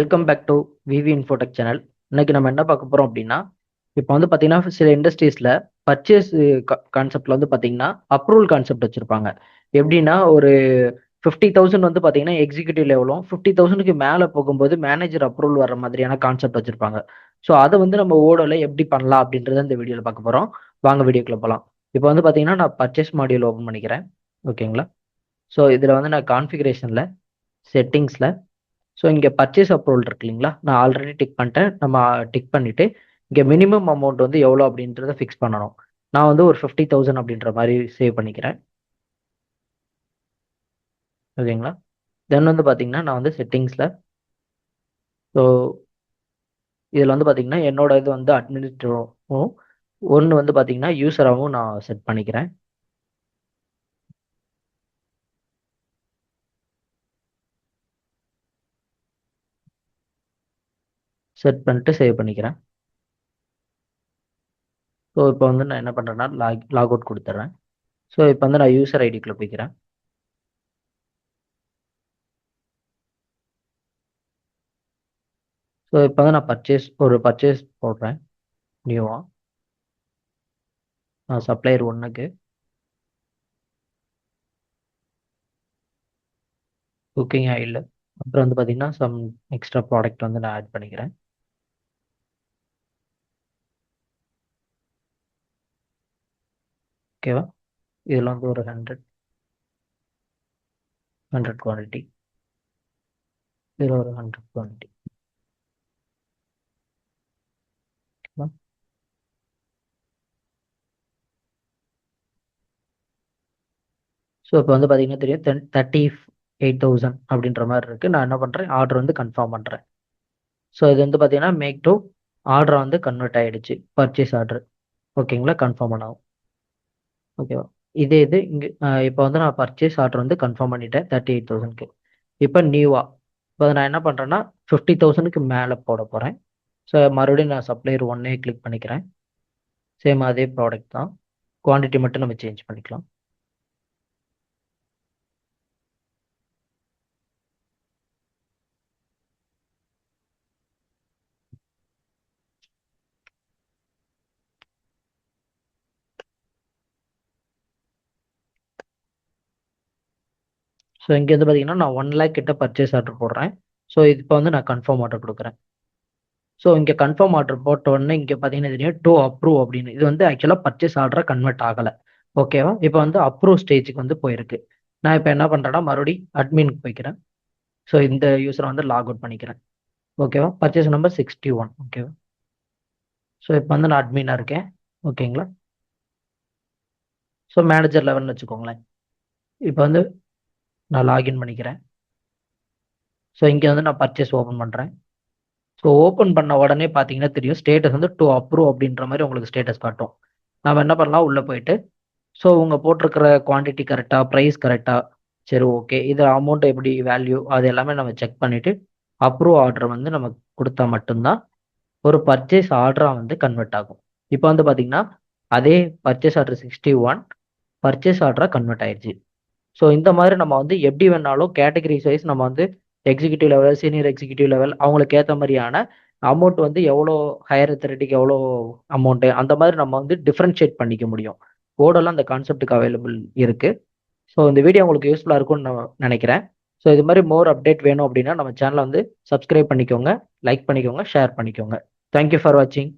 Welcome back to VV Infotech channel. இன்னைக்கு நம்ம என்ன பார்க்க போறோம் அப்படின்னா, இப்போ வந்து பார்த்தீங்கன்னா சில இண்டஸ்ட்ரீஸ்ல பர்ச்சேஸ் கான்செப்ட்ல வந்து பார்த்தீங்கன்னா அப்ரூவல் கான்செப்ட் வச்சிருப்பாங்க. எப்படின்னா ஒரு 50,000 வந்து பார்த்தீங்கன்னா எக்ஸிக்யூட்டிவ் லெவலும் 50,000க்கு மேலே போகும்போது மேனேஜர் அப்ரூவல் வர மாதிரியான கான்செப்ட் வச்சிருப்பாங்க. ஸோ அதை வந்து நம்ம ஓடோல எப்படி பண்ணலாம் அப்படின்றத இந்த வீடியோவில் பார்க்க போறோம். வாங்க வீடியோக்குள்ள போகலாம். இப்போ வந்து பார்த்தீங்கன்னா நான் பர்ச்சேஸ் மாடியூல் ஓப்பன் பண்ணிக்கிறேன். ஓகேங்களா? ஸோ இதில் வந்து நான் கான்ஃபிகரேஷனில் செட்டிங்ஸில் ஸோ இங்கே பர்ச்சேஸ் அப்ரூவல் இருக்கு இல்லைங்களா, நான் ஆல்ரெடி டிக் பண்ணிட்டேன். நம்ம டிக் பண்ணிட்டு இங்கே மினிமம் அமௌண்ட் வந்து எவ்வளோ அப்படின்றத ஃபிக்ஸ் பண்ணணும். நான் வந்து ஒரு 50,000 அப்படின்ற மாதிரி சேவ் பண்ணிக்கிறேன். ஓகேங்களா? தென் வந்து பார்த்தீங்கன்னா நான் வந்து செட்டிங்ஸில் ஸோ இதில் வந்து பார்த்தீங்கன்னா என்னோட இது வந்து அட்மினிஸ்ட்ரேட்டரும் ஒன்று வந்து பார்த்தீங்கன்னா யூசராகவும் நான் செட் பண்ணிக்கிறேன். செட் பண்ணிட்டு சேவ் பண்ணிக்கிறேன். ஸோ இப்போ வந்து நான் என்ன பண்ணுறேன்னா லாக் அவுட் கொடுத்துட்றேன். ஸோ இப்போ வந்து நான் யூசர் ஐடிக்குள்ளே போய்க்கிறேன். ஸோ இப்போ வந்து நான் பர்ச்சேஸ் போடுறேன் நியூவாக. நான் சப்ளையர் ஒன்றுக்கு குக்கிங் ஆயில், அப்புறம் வந்து பார்த்தீங்கன்னா சம் எக்ஸ்ட்ரா ப்ராடக்ட் வந்து நான் ஆட் பண்ணிக்கிறேன். ஓகேவா? இதில் வந்து ஒரு 100 குவான்டிட்டி, இதில் ஒரு 100 குவான்டிட்டி. ஓகேவா? ஸோ இப்போ வந்து பார்த்தீங்கன்னா தெரியும் 38,000 அப்படின்ற மாதிரி இருக்குது. நான் என்ன பண்ணுறேன், ஆர்டர் வந்து கன்ஃபார்ம் பண்ணுறேன். ஸோ இது வந்து பார்த்தீங்கன்னா மேக் டு ஆர்டர் வந்து கன்வெர்ட் ஆகிடுச்சு, பர்ச்சேஸ் ஆர்டர். ஓகேங்களா? கன்ஃபார்ம் பண்ணாகும். ஓகேவா? இது இங்கே இப்போ வந்து நான் பர்ச்சேஸ் ஆர்டர் வந்து கன்ஃபார்ம் பண்ணிட்டேன் 38,000க்கு. இப்போ நியூவா இப்போ நான் என்ன பண்ணுறேன்னா 50,000க்கு மேலே போட போகிறேன். ஸோ மறுபடியும் நான் சப்ளையர் ஒன்னே கிளிக் பண்ணிக்கிறேன். சேம் அதே ப்ராடக்ட் தான், குவான்டிட்டி மட்டும் நம்ம சேஞ்ச் பண்ணிக்கலாம். ஸோ இங்கே வந்து பார்த்தீங்கன்னா நான் 1 lakh கிட்ட பர்ச்சேஸ் ஆர்டர் போடுறேன். ஸோ இது இப்போ வந்து நான் கன்ஃபார்ம் ஆர்டர் கொடுக்குறேன். ஸோ இங்கே கன்ஃபார்ம் ஆர்டர் போட்ட உடனே இங்கே பார்த்தீங்கன்னா தெரியும் டூ அப்ரூவ் அப்படின்னு. இது வந்து ஆக்சுவலாக பர்ச்சேஸ் ஆர்டராக கன்வெர்ட் ஆகலை. ஓகேவா? இப்போ வந்து அப்ரூவ் ஸ்டேஜுக்கு வந்து போயிருக்கு. நான் இப்போ என்ன பண்ணுறேன்னா மறுபடியும் அட்மினுக்கு போய்க்கிறேன். ஸோ இந்த யூஸரை வந்து லாக் அவுட் பண்ணிக்கிறேன். ஓகேவா? Purchase number 61. ஓகேவா? ஸோ இப்போ வந்து நான் அட்மினாக இருக்கேன். ஓகேங்களா? ஸோ மேனேஜர் லெவல்னு வச்சுக்கோங்களேன். இப்போ வந்து நான் லாகின் பண்ணிக்கிறேன். ஸோ இங்கே வந்து நான் பர்ச்சேஸ் ஓப்பன் பண்ணுறேன். ஸோ ஓப்பன் பண்ண உடனே பார்த்தீங்கன்னா தெரியும் ஸ்டேட்டஸ் வந்து டு அப்ரூவ் அப்படின்ற மாதிரி உங்களுக்கு ஸ்டேட்டஸ் காட்டும். நம்ம என்ன பண்ணலாம், உள்ளே போயிட்டு ஸோ உங்க போட்டிருக்கிற குவான்டிட்டி கரெக்டாக, ப்ரைஸ் கரெக்டாக, சரி ஓகே இது அமௌண்ட் எப்படி வேல்யூ அது எல்லாமே நம்ம செக் பண்ணிவிட்டு அப்ரூவ் ஆர்டர் வந்து நம்ம கொடுத்தா மட்டும்தான் ஒரு பர்ச்சேஸ் ஆர்டராக வந்து கன்வெர்ட் ஆகும். இப்போ வந்து பார்த்தீங்கன்னா அதே பர்ச்சேஸ் ஆர்டர் 61 பர்ச்சேஸ் ஆர்டராக கன்வெர்ட் ஆயிடுச்சு. ஸோ இந்த மாதிரி நம்ம வந்து எப்படி வேணாலும் கேட்டகரிஸ் வைஸ் நம்ம வந்து executive level, senior executive level அவங்களுக்கு ஏற்ற மாதிரியான அமௌண்ட் வந்து எவ்வளோ ஹையர் அத்தாரிட்டிக்கு எவ்வளோ அமௌண்ட்டு அந்த மாதிரி நம்ம வந்து டிஃப்ரென்ஷியேட் பண்ணிக்க முடியும். ஓடெல்லாம் அந்த கான்செப்ட்டுக்கு அவைலபிள் இருக்கு. ஸோ இந்த வீடியோ உங்களுக்கு யூஸ்ஃபுல்லாக இருக்கும்னு நான் நினைக்கிறேன். ஸோ இது மாதிரி மோர் அப்டேட் வேணும் அப்படின்னா நம்ம சேனலை வந்து சப்ஸ்கிரைப் பண்ணிக்கோங்க, லைக் பண்ணிக்கோங்க, ஷேர் பண்ணிக்கோங்க. தேங்க்யூ ஃபார் வாட்சிங்.